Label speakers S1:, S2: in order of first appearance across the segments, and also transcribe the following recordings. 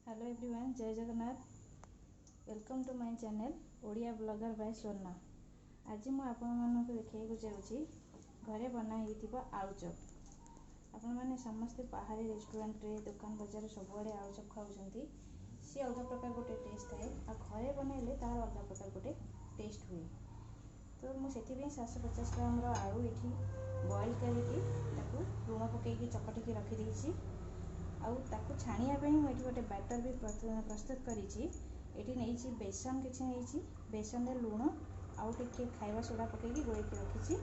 S1: Hello everyone, जय Jagannath. Welcome to my channel Odia blogger by Swarna. आज मु आपण मानक देखैको जाउची घरे बना हेतिबा आलू चप। आपण माने समस्त बाहर रेस्टोरेंट रे दुकान बजार सबुआडे आलू चप खाउछंती। सी अलग प्रकार गोटे टेस्ट थाए आ घरे बनाइले तार अलग प्रकार गोटे टेस्ट हुए। तो मु सेति 750 ग्राम आलू एठी बॉईल करके ताकू लूण पकेकी चकटिकी रखी देइछि। आउ ताकू छाणिया पे मुझे गोटे बैटर भी प्रस्तुत करी। एटी बेसन किसी बेसन लुण आउ टिके खाइबा सोडा पकईकी गोलैकी रखी।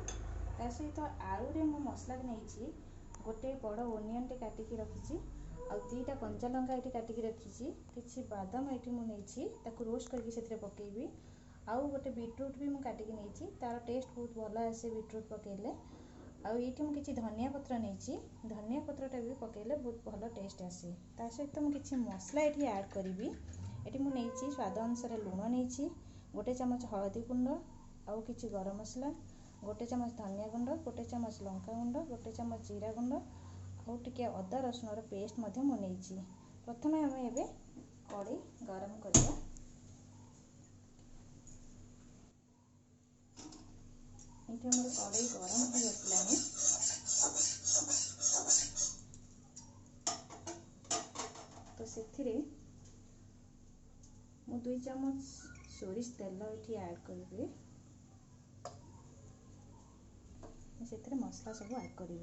S1: ता सहित आलू रे मु मसला नहीं गोटे बड़ ओनियन टे काटिकी रखी। आ दीटा कंचा लंका ये काटिकी रखी। किसी बादाम ये मुझे रोस्ट करके पकेबी। आउ गोटे बीटरूट भी मुझे काटिकी नहीं तार टेस्ट बहुत भल आसे बीटरूट पकेले। आउ ये किसी धनिया पत्र नहीं धनिया पत्रटा भी पकेले बहुत भल टेस्ट आसे। ता सहित मुझे किसी मसला ये ऐड करी। ये मुझे स्वाद अनुसार लुण नहीं गोटे चामच हलदी गुंड आउ किसी गरम मसला गोटे चामच धनिया गुंड गोटे चामच लंका गुंड गोटे चामच जीरा गुंड आउ टिके अदा रसुण पेस्ट मुझे। प्रथम आम ए कड़े गरम करवा। ये कड़े गरम हो गलानी। तो से मु 2 चामच सोरिष तेल ये ऐड करी। से मसला सब ऐड करी।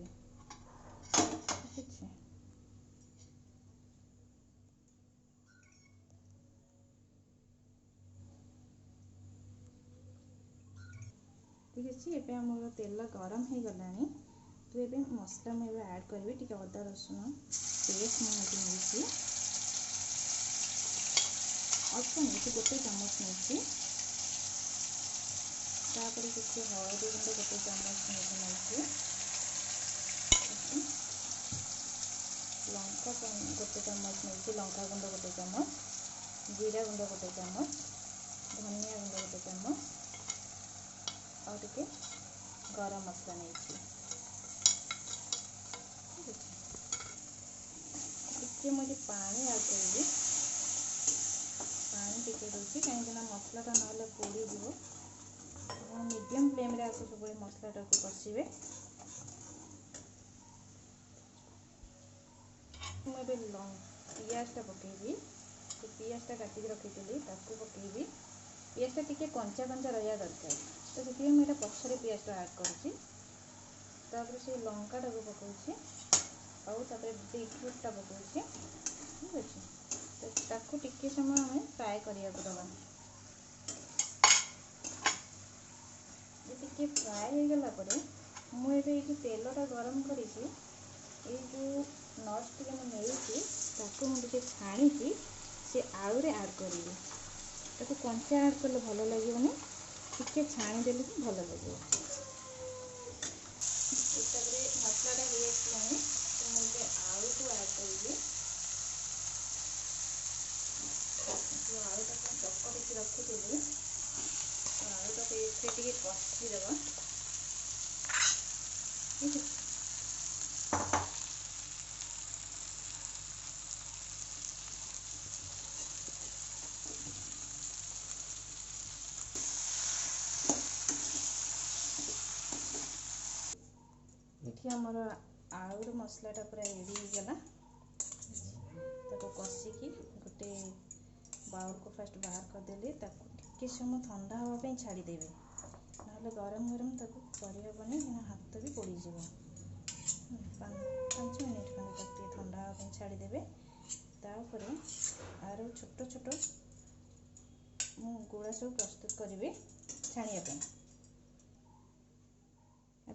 S1: ठीक है, ठीक अच्छे। ये आम तेल गरम हो गलानी। तो ये मसला मुझे ऐड करी। टी अदा रसुण पेस्ट मुझे अल्प नहीं गोटे चामच नहीं किसी हलदी गुंड गोटे चामच नहीं लंका गोटे चामच नहीं लंका गुंड गोटे चामच जीरा गुंड गोटे चामच धनिया गुंड गोटे चामच और टिके गरम मसला नहीं टिके मुझे पानी ऐड करी। पानी टिके दूसरी कहीं मसलाटा ना पोड़ी जीव। मीडियम फ्लेम रे आपको सब मसलाटा को कषिबे। मुझे पियाजटा पकेबी। तो पियाजटा काटिक रखी पकेबी। पियाजटा टिके कंचा कंचा रहा दरकार। तो से मुझे पछरे पियाजटा ऐड कर से लंकाटा को पकाउछि आउ बीटरूटा पकाउछि। ठीक अच्छे, तो ताकू टिके समय हमें फ्राए करिया दबा। टिके फ्राए हो गला परे मुझे ये तेलटा गरम करी जो नट्स टे मुझे छाणी से आलू रे ऐड करी। ताको कंचा ऐड कले भल लगे टिके छाणी देले भी भल लगे। मसलाटा हो तो मुझे आलू को ऐड करी। आलूटा चकटिकी रखी आलूटा टे कषिदेवा। ठीक है, ये आमर आलू मसलाटा पूरा रेडी हो गला। ताको कषिकी गोटे बाउल को फास्ट बाहर करदेली। टिके समय ठंडा हाँवाई छाड़देवे ना गरम गरम ताको करहबनी हाथ भी पोड़ीज। 5 मिनट खंडे ठंडा हाँवाई छाड़देवे। तापर आर छोट छोट मु गोला सब प्रस्तुत करी छाणिया।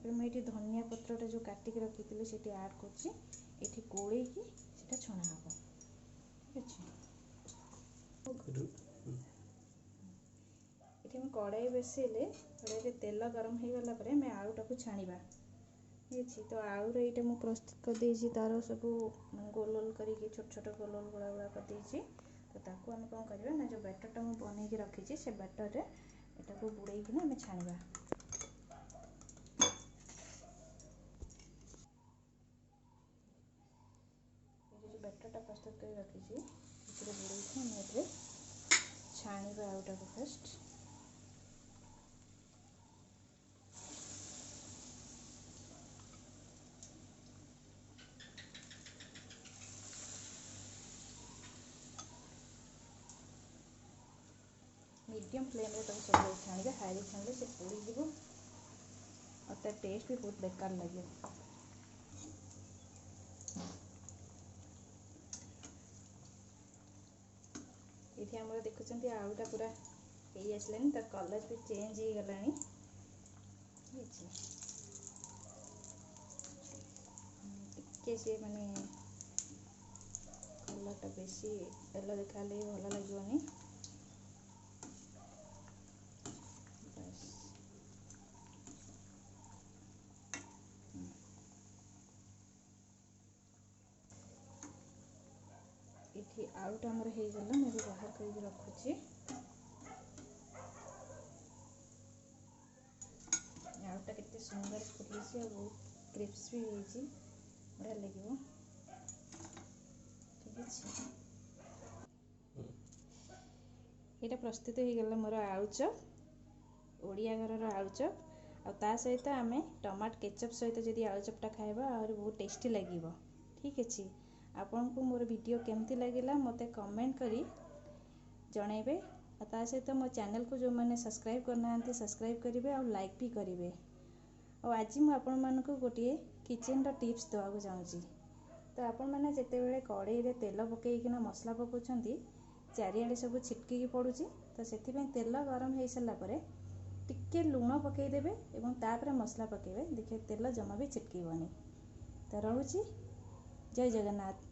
S1: मुझे धनिया पत्रटा जो काटिक रखी से ऐड कर गोले की छणा हम। ठीक अच्छे, ये कड़ाई बसैले कड़ाई तेल गरम हो गला मैं आलूटा को छाणा। ठीक अच्छे, तो आलूर ये मुझे प्रस्तुत कर तार सब गोल गोल करके छोट छोट गोल गोल गोला गोला कर। तो ताकू आम कौन करवा ना जो बैटरटा मुझे बनईकी रखी से बैटर यहाँ को बुड़ेकिना आम छाणा। बैटरटा प्रस्तुत कर रखी बुड़े हम ए छाणीबा आउटा को फर्स्ट मीडियम फ्लेम रे तक सब छाणीबा हाई छाणिले से पोड़ी जीव और तार टेस्ट भी बहुत बेकार लगे। ये आम देखुं आलूटा पूरा हो आसलानी तार कलर भी चेंज हो गलानी टिके सी माने कलरटा बेसी येलो देखा भल लगे ये आलूटा आमर हो गला मैं बाहर कर रखुची। आलूटा केते सुंदर फुली और बहुत क्रिस्पी होती बढ़िया लगे ठीक है। ये प्रस्तुत हो गला मोर आलू चप ओडिया घर आलू चप आ सहित आम टमाटो केचप सहित जदि आलू चपटा खाइबा और बहुत टेस्टी लगे ठीक अच्छे। आपन को मोर वीडियो केमती लगिला मते कमेंट करी जणेबे ता सहित मो चैनल को जो मैंने सब्सक्राइब करना सब्सक्राइब करेंगे और लाइक भी करेंगे। और आज मुझे आपण मानक गोटे किचन टिप्स देवाक चाहूँगी। तो आपण मैंने जिते बड़े कड़ाई रे तेल पकईकिना मसला पकाउछंती चारिआडे सब छिटकी पड़ुची तो से तेल गरम हो सारापर टिके लुण पकईदेवे और तापर मसला पकेबे देखिए तेल जमा भी छिटकबनी। तो रोची जय जगन्नाथ।